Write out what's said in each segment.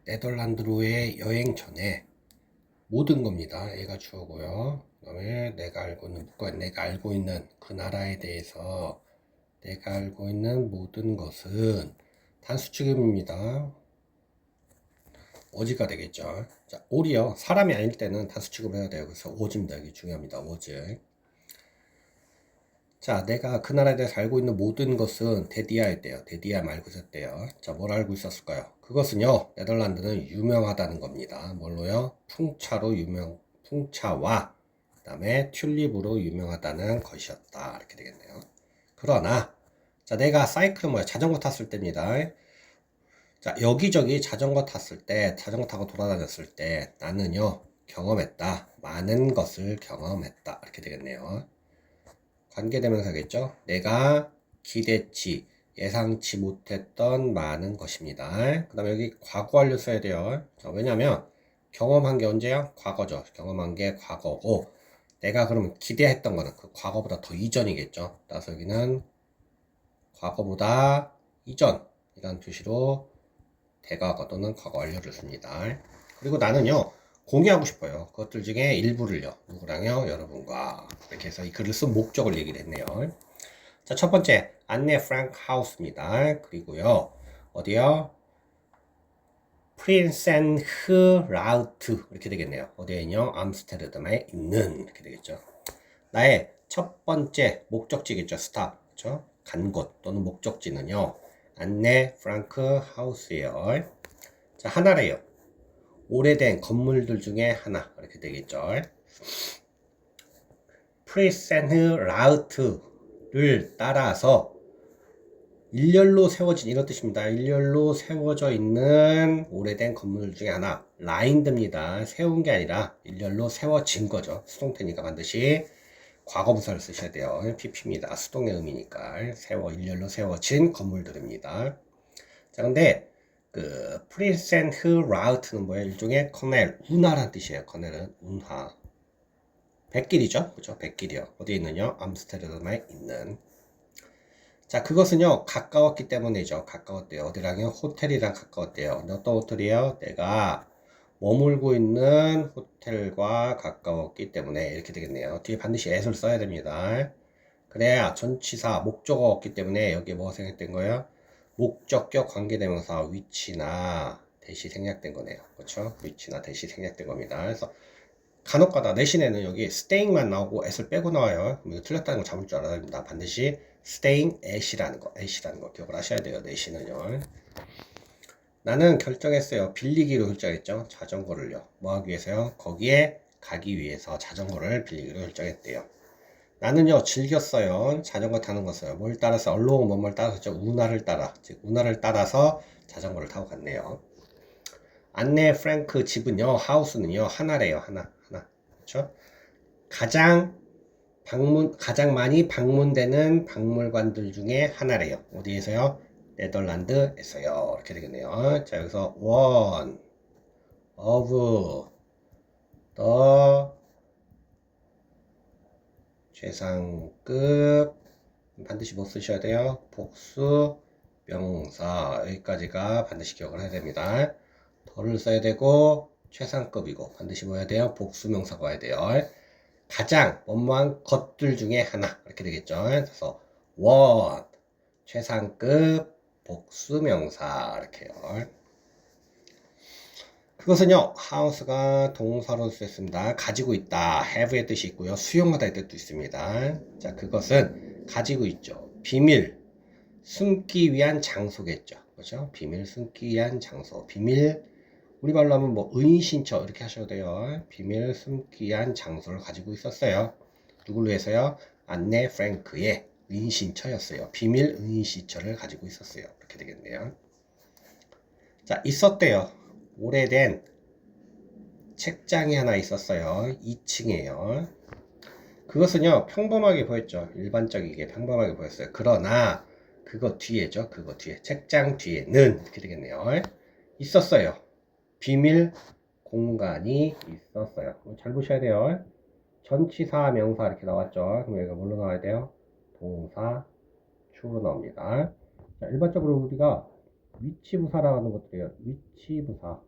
네덜란드로의 여행 전에 모든 겁니다. 얘가 주어고요. 그 다음에 내가 알고 있는 그 나라에 대해서 내가 알고 있는 모든 것은 단수 취급입니다. 어지가 되겠죠. 자, 올이요. 사람이 아닐 때는 단수 취급을 해야 돼요. 그래서 오즈입니다. 이게 중요합니다. 오즈. 자, 내가 그 나라에 대해서 알고 있는 모든 것은 데디아였대요. 데디아 말고 있었대요. 자, 뭘 알고 있었을까요? 그것은요, 네덜란드는 유명하다는 겁니다. 뭘로요? 풍차와, 그 다음에 튤립으로 유명하다는 것이었다. 이렇게 되겠네요. 그러나, 자, 내가 사이클은 뭐야? 자전거 탔을 때입니다. 자, 여기저기 자전거 탔을 때, 자전거 타고 돌아다녔을 때, 나는요, 경험했다. 많은 것을 경험했다. 이렇게 되겠네요. 관계대명사겠죠? 내가 기대치, 예상치 못했던 많은 것입니다. 그 다음에 여기 과거 완료 써야 돼요. 자, 왜냐면 경험한 게 언제야? 과거죠. 경험한 게 과거고 내가 그러면 기대했던 거는 그 과거보다 더 이전이겠죠. 따라서 여기는 과거보다 이전이라는 표시로 대과거 또는 과거 완료를 씁니다. 그리고 나는요 공유하고 싶어요. 그것들 중에 일부를요. 누구랑요? 여러분과. 이렇게 해서 이 글을 쓴 목적을 얘기를 했네요. 자, 첫 번째 안네 프랑크 하우스입니다. 그리고요 어디요? 프린센흐 라우트 이렇게 되겠네요. 어디에 있냐? 암스테르담에 있는 이렇게 되겠죠. 나의 첫 번째 목적지겠죠. 스탑. 그렇죠? 간 곳 또는 목적지는요. 안네 프랑크 하우스예요. 자, 하나래요. 오래된 건물들 중에 하나 이렇게 되겠죠. 프리센흐 라우트를 따라서 일렬로 세워진 이런 뜻입니다. 일렬로 세워져 있는 오래된 건물 중에 하나 라인드입니다. 세운 게 아니라 일렬로 세워진 거죠. 수동태니까 반드시 과거분사를 쓰셔야 돼요. pp입니다. 수동의 의미니까 일렬로 세워진 건물들입니다. 자, 근데 그 프린센트 라우트는 뭐예요? 일종의 커넬, 운하란 뜻이에요. 커넬은 운하. 백길이죠? 그죠? 백길이요. 어디에 있느냐? 암스테르담에 있는. 자, 그것은요, 가까웠기 때문이죠. 가까웠대요. 어디랑요? 호텔이랑 가까웠대요. 근데 어떤 호텔이에요? 내가 머물고 있는 호텔과 가까웠기 때문에 이렇게 되겠네요. 뒤에 반드시 at을 써야 됩니다. 그래야 전치사, 목적어가 없기 때문에 여기에 뭐가 생략된 거예요? 목적격 관계대명사 위치나 대시 생략된 거네요. 그렇죠? 위치나 대시 생략된 겁니다. 그래서 간혹가다 내신에는 여기 staying만 나오고 at을 빼고 나와요. 그럼 이거 틀렸다는 거 잡을 줄 알아야 됩니다. 반드시 staying at이라는 거 기억을 하셔야 돼요. 내신은요. 나는 결정했어요. 빌리기로 결정했죠. 자전거를요. 뭐 하기 위해서요? 거기에 가기 위해서 자전거를 빌리기로 결정했대요. 나는요 즐겼어요. 자전거 타는 것을 뭘 따라서 얼룩 뭐뭘 따라서 운하를 따라 즉 운하를 따라서 자전거를 타고 갔네요. 안네 프랭크 집은요 하우스는요 하나래요. 하나 그렇죠? 가장 많이 방문되는 박물관들 중에 하나래요. 어디에서요? 네덜란드에서요. 이렇게 되겠네요. 자 여기서 one of the 최상급 반드시 뭐 쓰셔야 돼요? 복수 명사 여기까지가 반드시 기억을 해야 됩니다. 더를 써야 되고 최상급이고 반드시 뭐 해야 돼요? 복수 명사가 와야 돼요. 가장 원무한 것들 중에 하나 이렇게 되겠죠. 그래서 원 최상급 복수 명사 이렇게요. 그것은요 house가 동사로 쓰였습니다. 가지고 있다 have의 뜻이 있고요 수용하다의 뜻도 있습니다. 자 그것은 가지고 있죠. 비밀 숨기 위한 장소겠죠. 그렇죠? 비밀 숨기 위한 장소 비밀 우리 말로 하면 뭐 은신처 이렇게 하셔도 돼요. 비밀 숨기 위한 장소를 가지고 있었어요. 누굴 위해서요? 안네 프랭크의 은신처였어요. 비밀 은신처를 가지고 있었어요. 이렇게 되겠네요. 자 있었대요. 오래된 책장이 하나 있었어요. 2층에요. 그것은요, 평범하게 보였죠. 일반적이게 평범하게 보였어요. 그러나, 그거 뒤에죠. 그거 뒤에. 책장 뒤에는, 이렇게 되겠네요. 있었어요. 비밀 공간이 있었어요. 잘 보셔야 돼요. 전치사, 명사 이렇게 나왔죠. 그럼 여기가 뭘로 나와야 돼요? 동사, 주로 나옵니다. 자, 일반적으로 우리가 위치부사라는 것들이에요. 위치부사.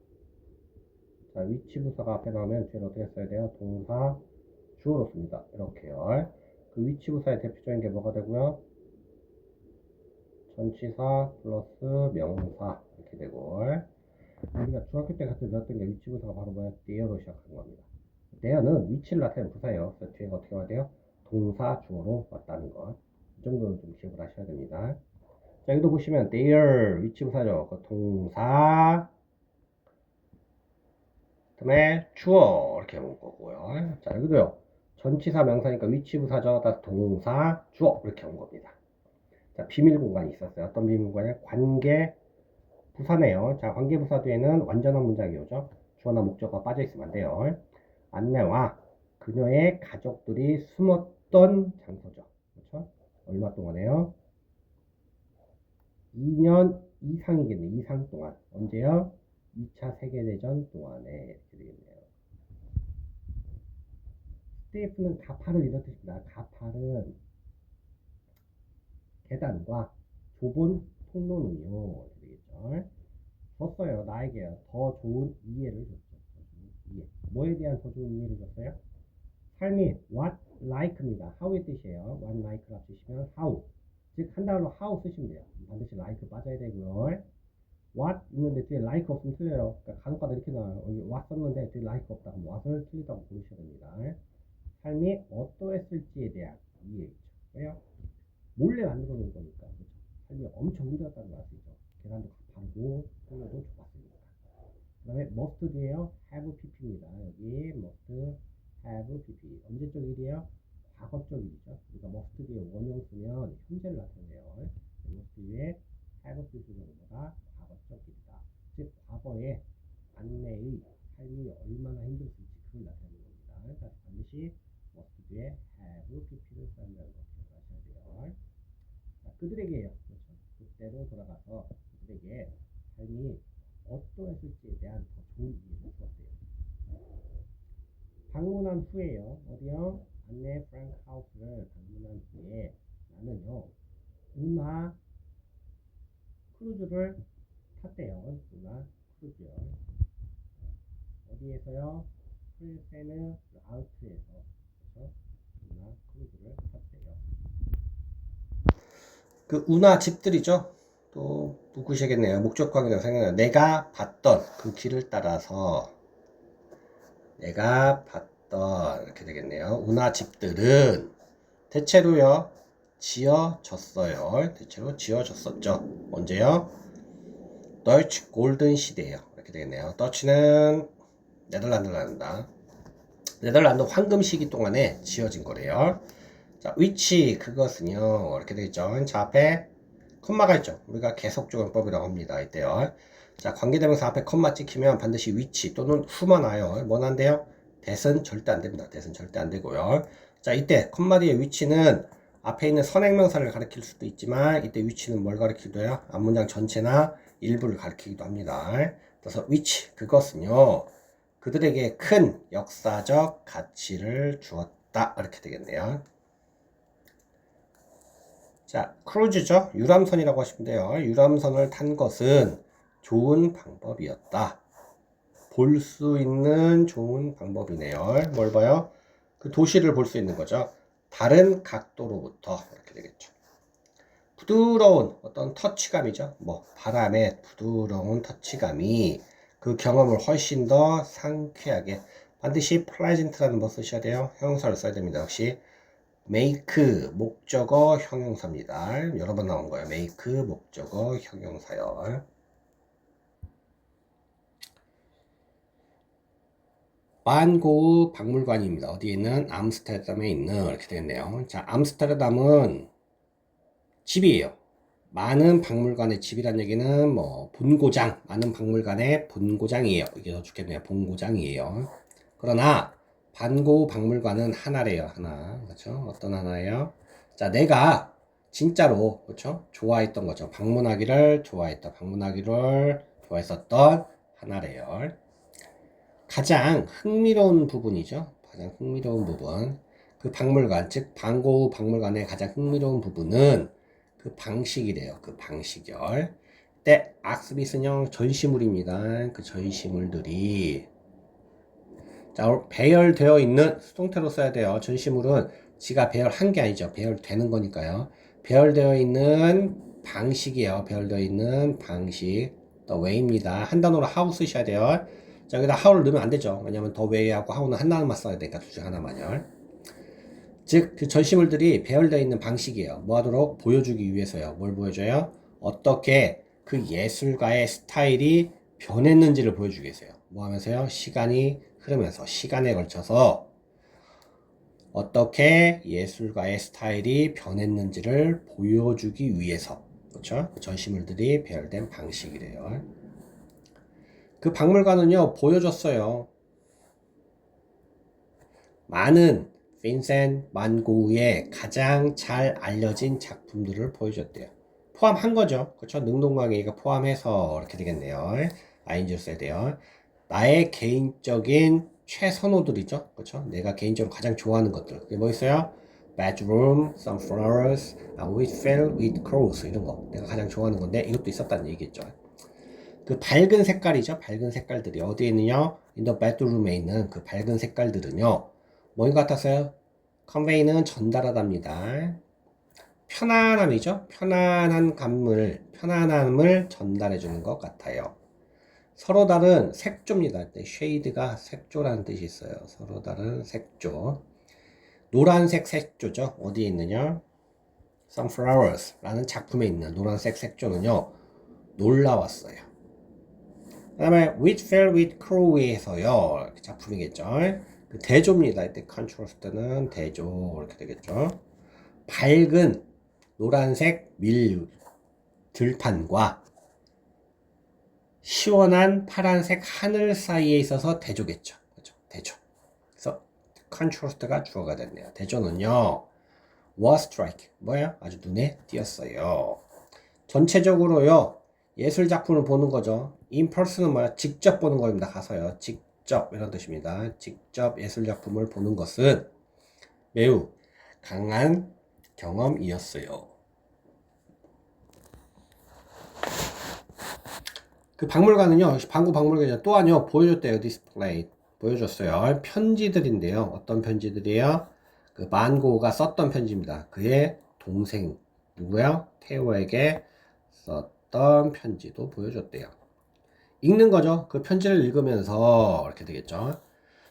자, 위치 부사가 앞에 나오면 뒤에 어떻게 써야 돼요? 동사 주어로 씁니다. 이렇게요. 그 위치 부사의 대표적인 게 뭐가 되고요? 전치사 플러스 명사 이렇게 되고, 우리가 중학교 때 같이 배웠던 게 위치 부사가 바로 뭐야? there로 시작하는 겁니다. there는 위치를 나타내는 부사예요. 그래서 뒤에가 어떻게 와야 돼요? 동사 주어로 왔다는 것. 이 정도는 좀 기억을 하셔야 됩니다. 자, 여기도 보시면 there 위치 부사죠. 그 동사 그다음에 주어 이렇게 온 거고요. 자, 여기도요. 전치사 명사니까 위치 부사죠. 따라서 동사 주어 이렇게 온 겁니다. 자, 비밀 공간이 있었어요. 어떤 비밀 공간이요? 관계 부사네요. 자, 관계 부사 뒤에는 완전한 문장이 오죠. 주어나 목적어가 빠져 있으면 안 돼요. 안내와 그녀의 가족들이 숨었던 장소죠. 그렇죠? 얼마 동안에요? 2년 이상이겠네. 이상 동안. 언제요? 2차 세계대전 동안에 이렇게 되겠네요. 스테이프는 가팔은 이런 뜻입니다. 가팔은 계단과 좁은 통로는요. 이렇게 되겠죠. 줬어요. 나에게요. 더 좋은 이해를 줬죠. 더 좋은 이해. 뭐에 대한 더 좋은 이해를 줬어요? 삶이 what like입니다. how의 뜻이에요. what like를 합치시면 how. 즉 한 단어로 how 쓰시면 돼요. 반드시 like 빠져야 되고요. what 있는데 뒤에 like 없으면 틀려요. 그러니까 간혹가다 이렇게 나와요. 여기 what 썼는데 뒤에 like 없다. 그럼 what을 틀리다고 보셔야 됩니다. 삶이 어떠했을지에 대한 이해죠. 왜요? 몰래 만들어 놓은 거니까. 그렇죠? 삶이 엄청 힘들었다는 거 아시죠? 계란도 가파르고 통로도 좁았으니까. 그 다음에 must 뒤에요. have pp입니다. 여기 must have pp. 언제적 일이에요? 과거적 일이죠. 우리가 must 뒤에 원형 쓰면 현재를 나타내요. must 뒤에 have pp는 뭐다? 과거적 일이다. 즉 과거에 안내의 삶이 얼마나 힘들었을지 그걸 나타내는 겁니다. 그래서 반드시 must 뒤에 have pp를 써야 한다는 거 기억하셔야 돼요. 자, 그들에게요. 그렇죠. 그때로 돌아가서 그들에게 삶이 어떠했을지에 대한 더 좋은 이해를 주었대요. 방문한 후에요. 어디요? 안내 프랭크 하우스를 방문한 후에 나는요. 운하 크루즈를 탔대요. 운하 크루즈요. 어디에서요? 프린세스 라우트에서. 그렇죠? 운하 크루즈를 탔대요. 그 운하 집들이죠. 또 누구시겠네요. 목적관계가 생각나요. 내가 봤던 그 길을 따라서 내가 봤던 이렇게 되겠네요. 운하 집들은 대체로요 지어졌어요. 대체로 지어졌었죠. 언제요? 더치 골든 시대예요. 이렇게 되겠네요. 더치는 네덜란드를 한다. 네덜란드 황금 시기 동안에 지어진 거래요. 자, 위치 그것은요 이렇게 되겠죠. 자, 앞에 콤마가 있죠. 우리가 계속조건법이라고 합니다. 이때요. 자, 관계대명사 앞에 콤마 찍히면 반드시 위치 또는 후만 와요. 뭐난데요? 대은 절대 안 됩니다. 대은 절대 안 되고요. 자, 이때 콤마 뒤에 위치는 앞에 있는 선행명사를 가리킬 수도 있지만 이때 위치는 뭘 가리키기도 해요? 앞문장 전체나 일부를 가리키기도 합니다. 그래서 위치 그것은요 그들에게 큰 역사적 가치를 주었다. 이렇게 되겠네요. 자, 크루즈죠. 유람선이라고 하시면 돼요. 유람선을 탄 것은 좋은 방법이었다. 볼 수 있는 좋은 방법이네요. 뭘 봐요? 그 도시를 볼 수 있는 거죠. 다른 각도로부터 이렇게 되겠죠. 부드러운 어떤 터치감이죠. 뭐 바람의 부드러운 터치감이 그 경험을 훨씬 더 상쾌하게 반드시 pleasant라는 거 쓰셔야 돼요. 형용사를 써야 됩니다. 역시 make 목적어 형용사입니다. 여러 번 나온 거예요. make 목적어 형용사요. 반고흐 박물관입니다. 어디에 있는? 암스테르담에 있는 이렇게 되겠네요. 자, 암스테르담은 집이에요. 많은 박물관의 집이란 얘기는 뭐 본고장, 많은 박물관의 본고장이에요. 이게 더 좋겠네요. 본고장이에요. 그러나 반고흐 박물관은 하나래요. 하나. 그렇죠? 어떤 하나예요? 자, 내가 진짜로 그렇죠? 좋아했던 거죠. 방문하기를 좋아했었던 하나래요. 가장 흥미로운 부분이죠. 가장 흥미로운 부분. 그 박물관, 즉 반고흐 박물관의 가장 흥미로운 부분은 그 방식이래요. 그 방식이요. 때 악스빗은요 전시물입니다. 그 전시물들이 자, 배열되어 있는 수동태로 써야 돼요. 전시물은 지가 배열한 게 아니죠. 배열되는 거니까요. 배열되어 있는 방식이에요. 배열되어 있는 방식. the way입니다. 한 단어로 how 쓰셔야 돼요. 자, 여기다 how를 넣으면 안 되죠. 왜냐면 the way하고 how는 한 단어만 써야 되니까 둘 중 하나만요. 즉, 그 전시물들이 배열되어 있는 방식이에요. 뭐 하도록? 보여주기 위해서요. 뭘 보여줘요? 어떻게 그 예술가의 스타일이 변했는지를 보여주기 위해서요. 뭐 하면서요? 시간이 흐르면서, 시간에 걸쳐서 어떻게 예술가의 스타일이 변했는지를 보여주기 위해서. 그렇죠? 전시물들이 배열된 방식이래요. 그 박물관은요, 보여줬어요. 많은 빈센트 반 고흐의 가장 잘 알려진 작품들을 보여줬대요. 포함한 거죠. 그렇죠? 능동광해가 포함해서 이렇게 되겠네요. ing를 써야 돼요. 나의 개인적인 최선호들이죠. 그렇죠? 내가 개인적으로 가장 좋아하는 것들. 그게 뭐 있어요? bedroom, some flowers, with fell, with crows 이런 거. 내가 가장 좋아하는 건데 이것도 있었다는 얘기겠죠. 그 밝은 색깔이죠. 밝은 색깔들이 어디에 있느냐? in the bedroom에 있는 그 밝은 색깔들은요. 뭐인 것 같았어요? convey는 전달하답니다. 편안함이죠. 편안함을 전달해 주는 것 같아요. 서로 다른 색조입니다. shade가 색조라는 뜻이 있어요. 서로 다른 색조. 노란색 색조죠. 어디에 있느냐? Sunflowers 라는 작품에 있는 노란색 색조는요. 놀라웠어요. 그 다음에 With Fell with Crow에서요. 작품이겠죠. 그 대조입니다. 이때 contrast는 대조 이렇게 되겠죠. 밝은 노란색 들판과 시원한 파란색 하늘 사이에 있어서 대조겠죠. 그렇죠? 대조. 그래서 contrast가 주어가 됐네요. 대조는요. was strike. 뭐예요? 아주 눈에 띄었어요. 전체적으로요. 예술 작품을 보는 거죠. in person은 뭐야? 직접 보는 겁니다. 가서요. 직접 이런 뜻입니다. 직접 예술 작품을 보는 것은 매우 강한 경험이었어요. 그 박물관은요, 방구 박물관이요, 또한요, 보여줬대요, 디스플레이. 보여줬어요. 편지들인데요. 어떤 편지들이에요? 그 반고가 썼던 편지입니다. 그의 동생, 누구요? 테오에게 썼던 편지도 보여줬대요. 읽는 거죠. 그 편지를 읽으면서, 이렇게 되겠죠.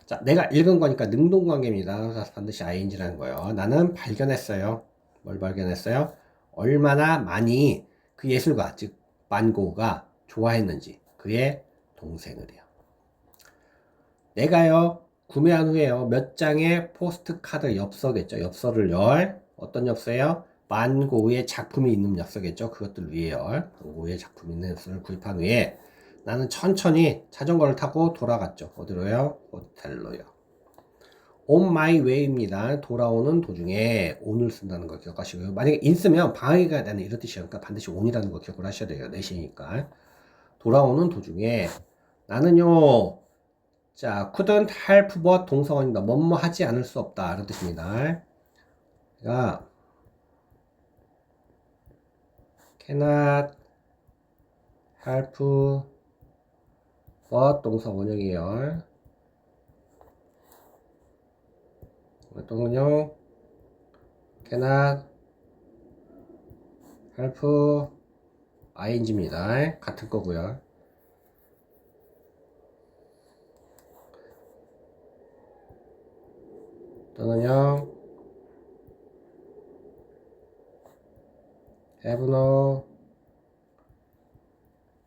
자, 내가 읽은 거니까 능동관계입니다. 반드시 ing라는 거예요. 나는 발견했어요. 뭘 발견했어요? 얼마나 많이 그 예술가, 즉, 반고가 좋아했는지 그의 동생을요. 내가요 구매한 후에요 몇 장의 포스트 카드 엽서겠죠. 엽서를요. 어떤 엽서예요? 반 고흐의 작품이 있는 엽서겠죠. 그것들 위에요. 반 고흐의 작품이 있는 엽서를 구입한 후에 나는 천천히 자전거를 타고 돌아갔죠. 어디로요? 호텔로요. On my way입니다. 돌아오는 도중에 on을 쓴다는 거 기억하시고요. 만약에 in 쓰면 방해가 되는 이런 뜻이에요. 그러니까 반드시 on이라는 거 기억을 하셔야 돼요. 내시니까. 돌아오는 도중에 나는요, 자, couldn't help but 동사원입니다. 뭐뭐 하지 않을 수 없다. 이런 뜻입니다. 그러니까 cannot help but 동사 원형이에요. 또는요, cannot help ing입니다. 같은 거고요. 또는요, have no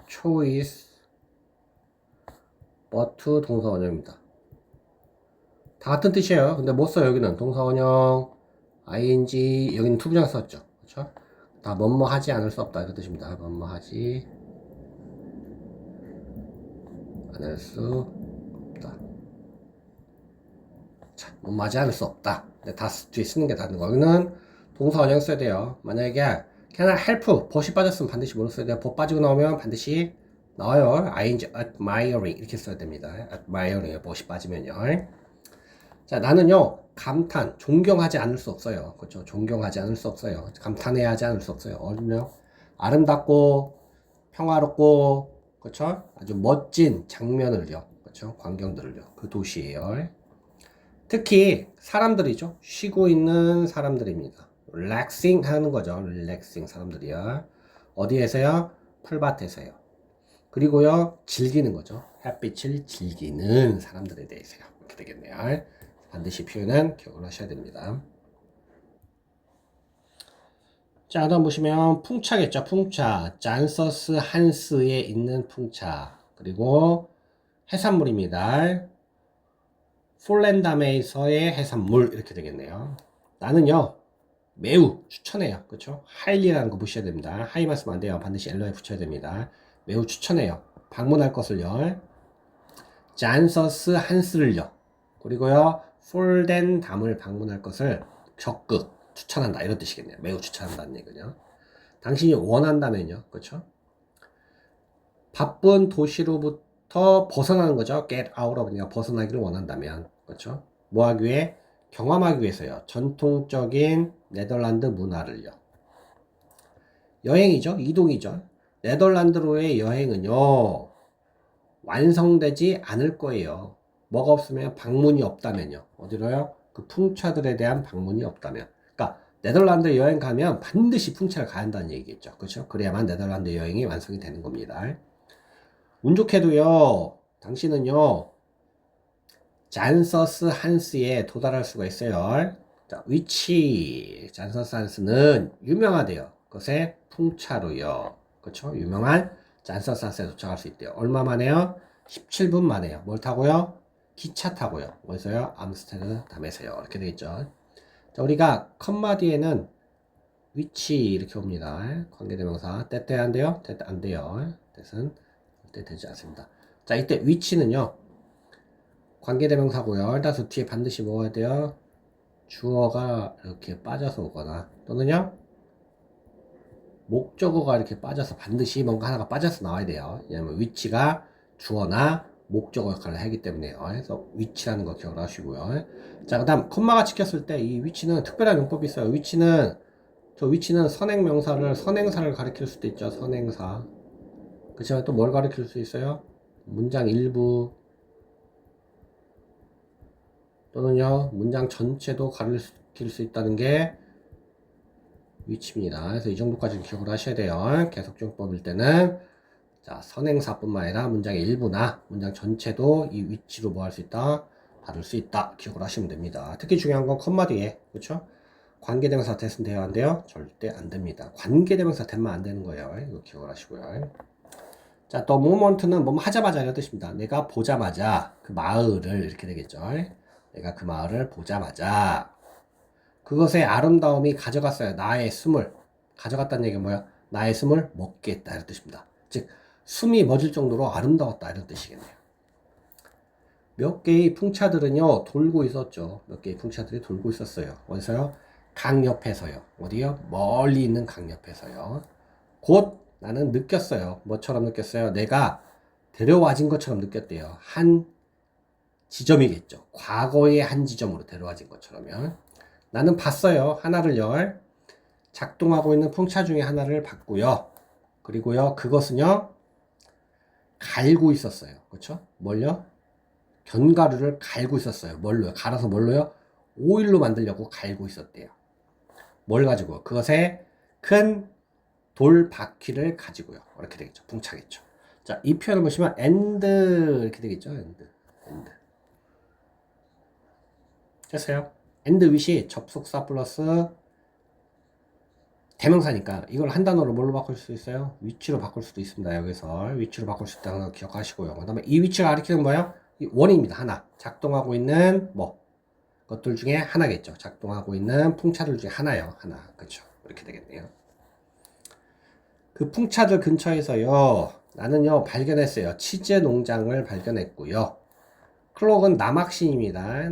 choice but to 동사 원형입니다. 다 같은 뜻이에요. 근데 못 써요. 여기는 동사 원형, ing, 여기는 투부정 썼죠. 그렇죠? 다 뭐뭐 하지 않을 수 없다. 이런 뜻입니다. 뭐뭐 하지 않을 수 없다. 자, 뭐뭐 하지 않을 수 없다. 다 뒤에 쓰는 게 다른 거. 여기는 동사 원형 써야 돼요. 만약에 can I help, 벗이 빠졌으면 반드시 뭐로 써야 돼요? 벗 빠지고 나오면 반드시 나와요. ing admiring 이렇게 써야 됩니다. admiring 벗이 빠지면요. 자, 나는요 감탄, 존경하지 않을 수 없어요. 그렇죠? 존경하지 않을 수 없어요. 감탄해야 하지 않을 수 없어요. 어른요 아름답고 평화롭고 그렇죠? 아주 멋진 장면을요. 그렇죠? 그렇죠? 광경들을요. 그 도시예요. 특히 사람들이죠. 쉬고 있는 사람들입니다. relaxing 하는 거죠. relaxing 사람들이요. 어디에서요? 풀밭에서요. 그리고요, 즐기는 거죠. 햇빛을 즐기는 사람들에 대해서요. 이렇게 되겠네요. 반드시 표현은 기억을 하셔야 됩니다. 자, 다음 보시면 풍차겠죠. 풍차. 잔서스 한스에 있는 풍차. 그리고 해산물입니다. 폴란담에서의 해산물 이렇게 되겠네요. 나는요 매우 추천해요. 그렇죠? 하일리라는 거 보셔야 됩니다. 하이 말씀 안 돼요. 반드시 엘러에 붙여야 됩니다. 매우 추천해요. 방문할 것을요. 잔서스 한스를요. 그리고요 폴덴담을 방문할 것을 적극 추천한다 이런 뜻이겠네요. 매우 추천한다는 얘기는요. 당신이 원한다면요. 그렇죠? 바쁜 도시로부터 벗어나는 거죠. get out of 벗어나기를 원한다면 그렇죠? 뭐 하기 위해? 경험하기 위해서요. 전통적인 네덜란드 문화를요. 여행이죠. 이동이죠. 네덜란드로의 여행은요. 완성되지 않을 거예요. 뭐가 없으면 방문이 없다면요. 어디로요? 그 풍차들에 대한 방문이 없다면. 그러니까 네덜란드 여행 가면 반드시 풍차를 가야 한다는 얘기겠죠. 그렇죠? 그래야만 네덜란드 여행이 완성이 되는 겁니다. 운 좋게도요. 당신은요. 잔서스 한스에 도달할 수가 있어요. 자, 위치. 잔서스 한스는 유명하대요. 그것의 풍차로요. 그렇죠? 유명한 잔서스 한스에 도착할 수 있대요. 얼마 만에요? 17분 만에요. 뭘 타고요? 기차 타고요. 어디서요? 암스테르담에서요. 이렇게 되겠죠. 자, 우리가 컴마 뒤에는 위치 이렇게 옵니다. 관계대명사. 때때 안 돼요? 때때 안 돼요. 뜻은 때 되지 않습니다. 자, 이때 위치는요. 관계대명사고요. 따라서 뒤에 반드시 뭐가 돼요? 주어가 이렇게 빠져서 오거나 또는요 목적어가 이렇게 빠져서 반드시 뭔가 하나가 빠져서 나와야 돼요. 왜냐면 위치가 주어나 목적어 역할을 하기 때문에요. 그래서 위치라는 거 기억을 하시고요. 자, 그 다음 콤마가 찍혔을 때 이 위치는 특별한 용법이 있어요. 위치는 선행사를 가리킬 수도 있죠. 선행사. 그렇지만 또 뭘 가리킬 수 있어요? 문장 일부 또는요 문장 전체도 가리킬 수 있다는 게 위치입니다. 그래서 이 정도까지 기억을 하셔야 돼요. 계속적용법일 때는 자 선행사뿐만 아니라 문장의 일부나 문장 전체도 이 위치로 뭐 할 수 있다? 다룰 수 있다. 기억을 하시면 됩니다. 특히 중요한 건 컴마 뒤에 그렇죠? 관계대명사 대신 돼야 안 돼요? 절대 안 됩니다. 관계대명사 대만 안 되는 거예요. 이거 기억을 하시고요. 자, 또 모먼트는 뭐뭐 하자마자 이런 뜻입니다. 내가 보자마자 그 마을을 이렇게 되겠죠. 내가 그 마을을 보자마자 그것의 아름다움이 가져갔어요. 나의 숨을 가져갔다는 얘기가 뭐야? 나의 숨을 먹게 했다 이런 뜻입니다. 즉 숨이 멎을 정도로 아름다웠다 이런 뜻이겠네요. 몇 개의 풍차들은요 돌고 있었죠. 몇 개의 풍차들이 돌고 있었어요. 어디서요? 강 옆에서요. 어디요? 멀리 있는 강 옆에서요. 곧 나는 느꼈어요. 뭐처럼 느꼈어요? 내가 데려와진 것처럼 느꼈대요. 한 지점이겠죠. 과거의 한 지점으로 데려와진 것처럼요. 나는 봤어요. 하나를요. 작동하고 있는 풍차 중에 하나를 봤고요. 그리고요. 그것은요. 갈고 있었어요. 그렇죠? 뭘요? 견과류를 갈고 있었어요. 뭘로요? 갈아서 뭘로요? 오일로 만들려고 갈고 있었대요. 뭘 가지고? 그것에 큰 돌 바퀴를 가지고요. 이렇게 되겠죠. 풍차겠죠. 자, 이 표현을 보시면 and 이렇게 되겠죠. and. 됐어요. and with이 접속사 플러스 대명사니까 이걸 한 단어로 뭘로 바꿀 수 있어요? 위치로 바꿀 수도 있습니다. 여기서 위치로 바꿀 수 있다는 거 기억하시고요. 그 다음에 이 위치가 가리키는 뭐예요? 이 원입니다. 하나. 작동하고 있는 것들 중에 하나겠죠. 작동하고 있는 풍차들 중에 하나요. 하나. 그렇죠. 이렇게 되겠네요. 그 풍차들 근처에서요. 나는요 발견했어요. 치즈 농장을 발견했고요. 클록은 남학신입니다.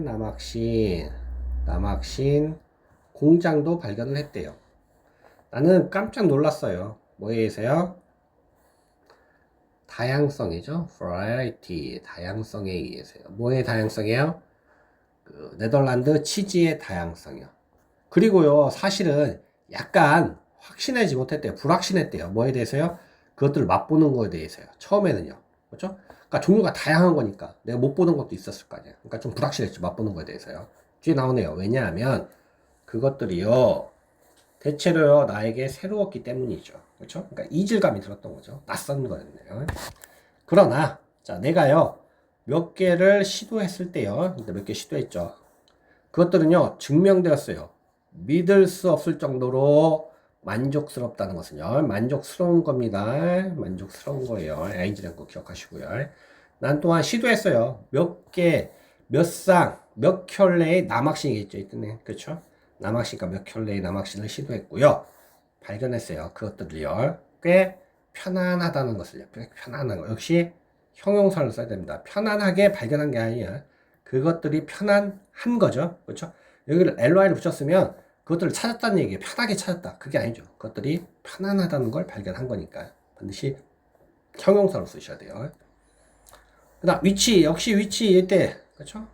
남학신 공장도 발견을 했대요. 나는 깜짝 놀랐어요. 뭐에 의해서요? 다양성이죠. variety, 다양성에 의해서요. 뭐의 다양성이에요? 그 네덜란드 치즈의 다양성이요. 그리고요, 사실은 약간 확신하지 못했대요. 불확신했대요. 뭐에 대해서요? 그것들을 맛보는 거에 대해서요. 처음에는요. 그렇죠? 그러니까 종류가 다양한 거니까 내가 못 보는 것도 있었을 거 아니야. 그러니까 좀 불확실했죠. 맛보는 거에 대해서요. 뒤에 나오네요. 왜냐하면 그것들이요. 대체로요. 나에게 새로웠기 때문이죠. 그렇죠? 그러니까 이질감이 들었던 거죠. 낯선 거였네요. 그러나 자, 내가요. 몇 개를 시도했을 때요. 몇 개 시도했죠. 그것들은요. 증명되었어요. 믿을 수 없을 정도로 만족스럽다는 것은요. 만족스러운 겁니다. 만족스러운 거예요. 아이즈라는 거 기억하시고요. 난 또한 시도했어요. 몇 개, 몇 쌍, 몇 켤레의 남학신이겠죠. 이때는. 그렇죠? 남학신과 몇 켤레의 남학신을 시도했고요. 발견했어요. 그것들을요. 꽤 편안하다는 것을요. 꽤 편안한 거. 역시 형용사를 써야 됩니다. 편안하게 발견한 게 아니야. 그것들이 편안한 거죠. 그렇죠? 여기를 ly를 붙였으면 그것들을 찾았다는 얘기예요. 편하게 찾았다. 그게 아니죠. 그것들이 편안하다는 걸 발견한 거니까 반드시 형용사로 쓰셔야 돼요. 그 다음 위치. 역시 위치 이때 그렇죠?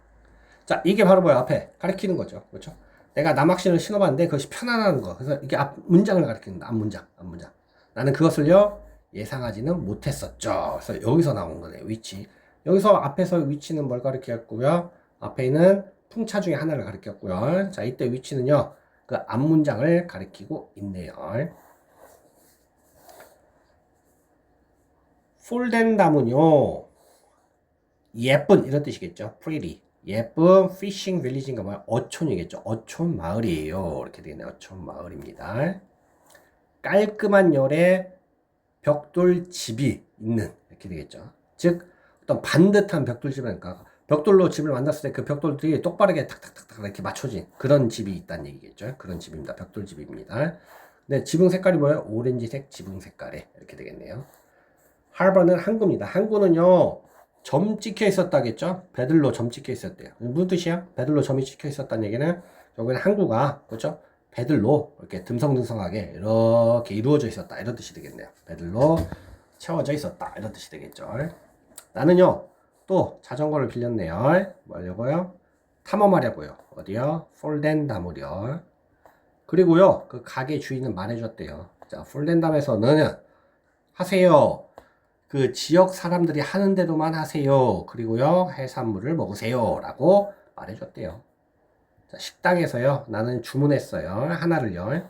자, 이게 바로 뭐야? 앞에 가리키는 거죠. 그렇죠? 내가 남학신을 신어봤는데 그것이 편안한 거. 그래서 이게 앞 문장을 가리키는다. 앞 문장. 나는 그것을요 예상하지는 못했었죠. 그래서 여기서 나온 거네요. 위치. 여기서 앞에서 위치는 뭘 가리켰고요? 앞에 있는 풍차 중에 하나를 가리켰고요. 자, 이때 위치는요. 그 앞 문장을 가리키고 있네요. 폴덴담은요. 예쁜 이런 뜻이겠죠. pretty. 예쁜 피싱 빌리지인가 뭐야? 어촌이겠죠. 어촌 마을이에요. 이렇게 되겠네요. 어촌 마을입니다. 깔끔한 열의 벽돌 집이 있는 이렇게 되겠죠. 즉 어떤 반듯한 벽돌집이니까 벽돌로 집을 만들었을 때 그 벽돌들이 똑바르게 탁탁탁탁 이렇게 맞춰진 그런 집이 있다는 얘기겠죠. 그런 집입니다. 벽돌집입니다. 근데 지붕 색깔이 뭐예요? 오렌지색 지붕 색깔에 이렇게 되겠네요. 하버는 항구입니다. 항구는요 점 찍혀 있었다겠죠. 배들로 점 찍혀 있었대요. 무슨 뜻이야? 배들로 점이 찍혀 있었다는 얘기는 결국에는 항구가 그렇죠? 배들로 이렇게 듬성듬성하게 이렇게 이루어져 있었다 이런 뜻이 되겠네요. 배들로 채워져 있었다 이런 뜻이 되겠죠. 나는요 또 자전거를 빌렸네요. 뭐려고요? 탐험하려고요. 어디요? 폴덴담으려. 그리고요 그 가게 주인은 말해줬대요. 자, 폴덴담에서는 하세요. 그 지역 사람들이 하는 대로만 하세요. 그리고요 해산물을 먹으세요 라고 말해줬대요. 자, 식당에서요 나는 주문했어요. 하나를요.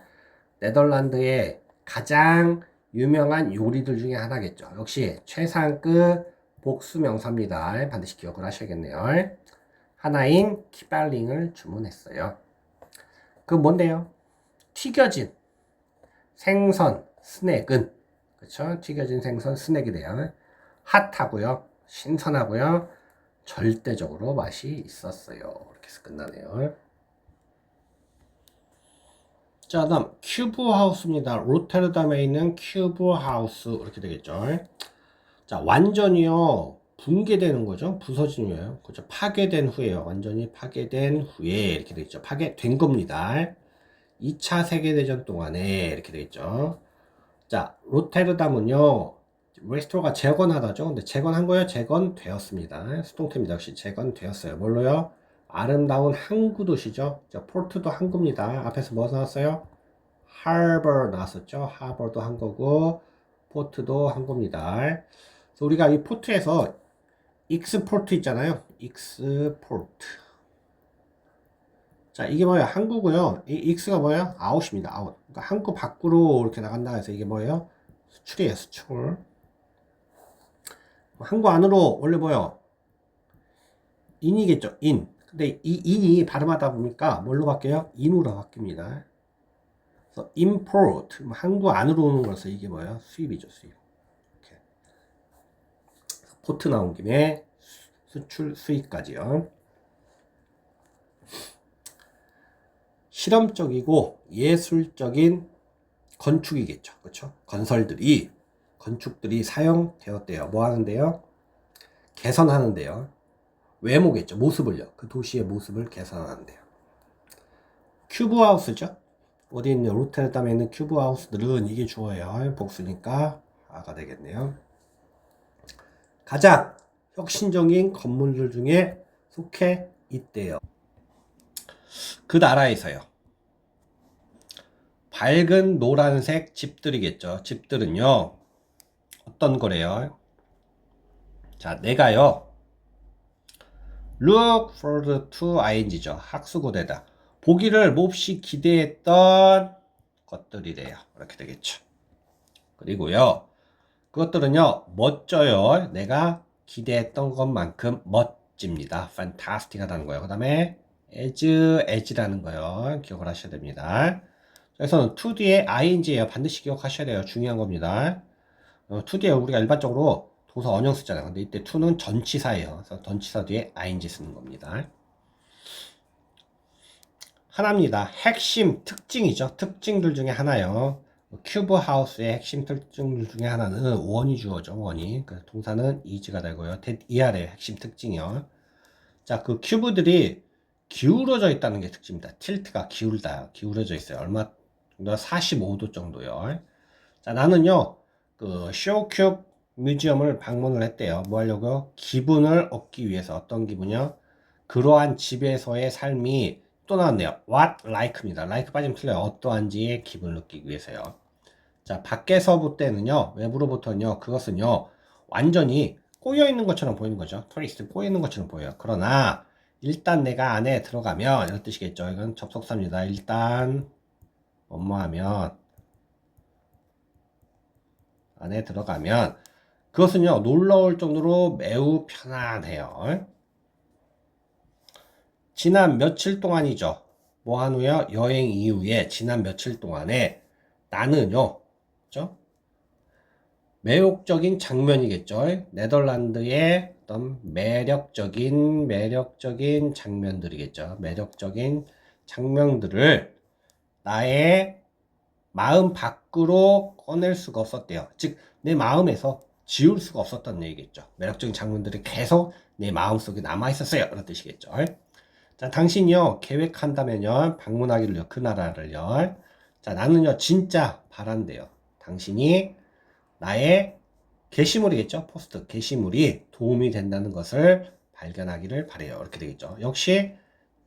네덜란드의 가장 유명한 요리들 중에 하나겠죠. 역시 최상급 복수 명사입니다. 반드시 기억을 하셔야겠네요. 하나인 키발링을 주문했어요. 그 뭔데요? 튀겨진 생선 스낵은 그렇죠? 튀겨진 생선 스낵이 돼요. 핫하고요. 신선하고요. 절대적으로 맛이 있었어요. 이렇게 해서 끝나네요. 자, 다음 큐브 하우스입니다. 로테르담에 있는 큐브 하우스 이렇게 되겠죠. 자, 완전히요 붕괴되는 거죠. 부서진 후에요. 그렇죠. 파괴된 후에요. 완전히 파괴된 후에 이렇게 되겠죠. 파괴된 겁니다. 2차 세계대전 동안에 이렇게 되겠죠. 자, 로테르담은요 레스토가 재건하다죠. 근데 재건한 거예요? 재건되었습니다. 수동태입니다. 역시 재건되었어요. 뭘로요? 아름다운 항구 도시죠. 자, 포트도 항구입니다. 앞에서 뭐 나왔어요? 하버 나왔었죠. 하버도 항구고 포트도 항구입니다. 그래서 우리가 이 포트에서 익스포트 있잖아요. 익스포트. 자, 이게 뭐예요? 항구고요. 이 익스가 뭐예요? 아웃입니다. 아웃. 그러니까 항구 밖으로 이렇게 나간다 해서 이게 뭐예요? 수출이에요. 수출. 항구 안으로 원래 뭐예요? 인이겠죠. 인. 근데 이 인이 발음하다 보니까 뭘로 바뀌어요? 인으로 바뀝니다. 그래서 import 항구 안으로 오는 거라서 이게 뭐예요? 수입이죠. 수입. 이렇게. 포트 나온 김에 수출 수입까지요. 실험적이고 예술적인 건축이겠죠. 그렇죠? 건축들이 사용되었대요. 뭐 하는데요? 개선하는데요. 외모겠죠. 모습을요. 그 도시의 모습을 개선하는데요. 큐브하우스죠. 어디 있는 로테르담에 있는 큐브하우스들은 이게 주어예요. 복수니까 아가 되겠네요. 가장 혁신적인 건물들 중에 속해 있대요. 그 나라에서요. 밝은 노란색 집들이겠죠. 집들은요. 어떤 거래요? 자, 내가요. look forward to ing죠. 학수고대다. 보기를 몹시 기대했던 것들이래요. 이렇게 되겠죠. 그리고요. 그것들은요. 멋져요. 내가 기대했던 것만큼 멋집니다. fantastic하다는 거예요. 그 다음에 as라는 거요. 기억을 하셔야 됩니다. 그래서 to 뒤에 ing예요. 반드시 기억하셔야 돼요. 중요한 겁니다. to 뒤에 우리가 일반적으로 동사 원형 쓰잖아요. 근데 이때 to는 전치사예요. 그래서 전치사 뒤에 ing 쓰는 겁니다. 하나입니다. 핵심 특징이죠. 특징들 중에 하나요. 큐브 하우스의 핵심 특징들 중에 하나는 원이 주어져. 원이. 그래서 동사는 is가 되고요. that 이하래요. 핵심 특징이요. 자, 그 큐브들이 기울어져 있다는 게 특징입니다. 틸트가 기울어져 있어요. 얼마 정도? 45도 정도요. 자, 나는요, 그 쇼큐브 뮤지엄을 방문을 했대요. 뭐 하려고요? 기분을 얻기 위해서. 어떤 기분이요? 그러한 집에서의 삶이 또 나왔네요. What like입니다. like 빠지면 틀려요. 어떠한지의 기분을 느끼기 위해서요. 자, 밖에서 볼 때는요, 외부로부터는요, 그것은요, 완전히 꼬여 있는 것처럼 보이는 거죠. 토리스트 꼬여 있는 것처럼 보여요. 그러나, 일단 내가 안에 들어가면, 이런 뜻이겠죠. 이건 접속사입니다. 일단, 뭐하면, 안에 들어가면, 그것은요, 놀라울 정도로 매우 편안해요. 지난 며칠 동안이죠. 뭐 한 후요? 여행 이후에 지난 며칠 동안에 나는요, 그죠? 매혹적인 장면이겠죠. 네덜란드의 어떤 매력적인 장면들이겠죠. 매력적인 장면들을 나의 마음 밖으로 꺼낼 수가 없었대요. 즉, 내 마음에서 지울 수가 없었던 얘기겠죠. 매력적인 장면들이 계속 내 마음속에 남아있었어요. 그런 뜻이겠죠. 자, 당신이요, 계획한다면요, 방문하기를요, 그 나라를요. 자, 나는요, 진짜 바란대요. 당신이 나의 게시물이겠죠. 포스트, 게시물이 도움이 된다는 것을 발견하기를 바래요. 이렇게 되겠죠. 역시,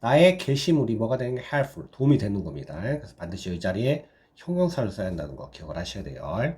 나의 게시물이 뭐가 되는 게 helpful, 도움이 되는 겁니다. 그래서 반드시 이 자리에 형용사를 써야 한다는 거 기억을 하셔야 돼요.